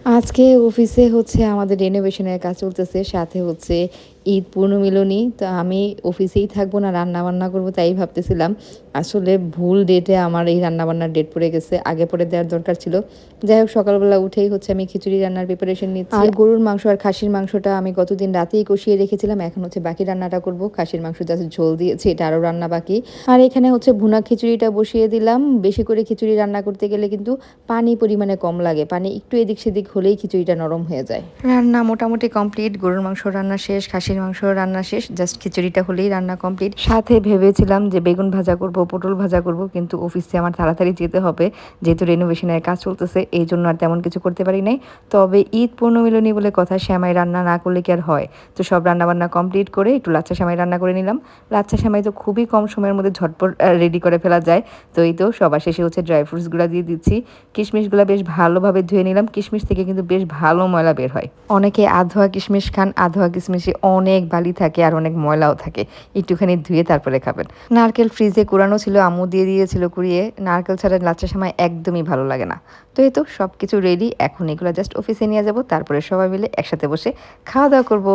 আজকে অফিসে হচ্ছে আমাদের রেনোভেশনের কাজ চলতেছে। সাথে হচ্ছে ঈদ পুনর্মিলনী। তো আমি অফিসেই থাকবো না রান্নাবান্না করব তাই ভাবতেছিলাম। আসলে ভুল ডেটে আমার এই রান্নাবান্নার ডেট পড়ে গেছে। আগে পরে দেওয়ার দরকার ছিল। যাই হোক সকালবেলা উঠেই হচ্ছে আমি খিচুড়ি রান্নার প্রিপারেশন নিচ্ছি। আর গরুর মাংস আর খাসির মাংসটা আমি গতদিন রাতেই কষিয়ে রেখেছিলাম। এখন হচ্ছে বাকি রান্নাটা করব। খাসির মাংস জাস্ট ঝোল দিয়েছি। এটা আরও রান্না বাকি। আর এখানে হচ্ছে ভুনা খিচুড়িটা বসিয়ে দিলাম। বেশি করে খিচুড়ি রান্না করতে গেলে কিন্তু পানি পরিমাণে কম লাগে। পানি একটু এদিক সেদিক হলেই খিচুড়িটা নরম হয়ে যায়। রান্না মোটামুটি কমপ্লিট। গরুর মাংস রান্না শেষ, খাসির মাংস রান্না শেষ। জাস্ট খিচুড়িটা হলেই রান্না কমপ্লিট। সাথে ভেবেছিলাম যে বেগুন ভাজা করব, পটল ভাজা করব, কিন্তু অফিসে আমার তাড়াতাড়ি যেতে হবে। যেহেতু রেনোভেশনের কাজ চলতেছে এই জন্য আর তেমন কিছু করতে পারি নাই। তবে ঈদ পুনর্মিলনী বলে কথা, সেমাই রান্না না করলে কি আর হয়? তো সব রান্নাবান্না কমপ্লিট করে একটু লাচ্ছা সেমাই রান্না করে নিলাম। লাচ্ছা সেমাই তো খুবই কম সময়ের মধ্যে ঝটপট রেডি করে ফেলা যায়। তো এই তো সবার শেষে হচ্ছে ড্রাই ফ্রুটসগুলো দিয়ে দিচ্ছি। কিশমিশগুলো বেশ ভালোভাবে ধুয়ে নিলাম। কিশমিশ থেকে কিন্তু বেশ ভালো ময়লা বের হয়। অনেকে আধোয়া কিশমিশ খান। আধোয়া কিশমিশে অনেক বালি থাকে আর অনেক ময়লাও থাকে। একটুখানি ধুয়ে তারপরে খাবেন। নারকেল ফ্রিজে কুড়ানো ছিল, আম্মু দিয়ে দিয়েছিল কুড়িয়ে। নারকেল ছাড়া লাচ্ছা সেমাই একদমই ভালো লাগে না। তো এই তো সবকিছু রেডি। এখন এগুলো জাস্ট অফিসে নিয়ে যাব, তারপরে সবাই মিলে একসাথে বসে খাওয়া দাওয়া করব।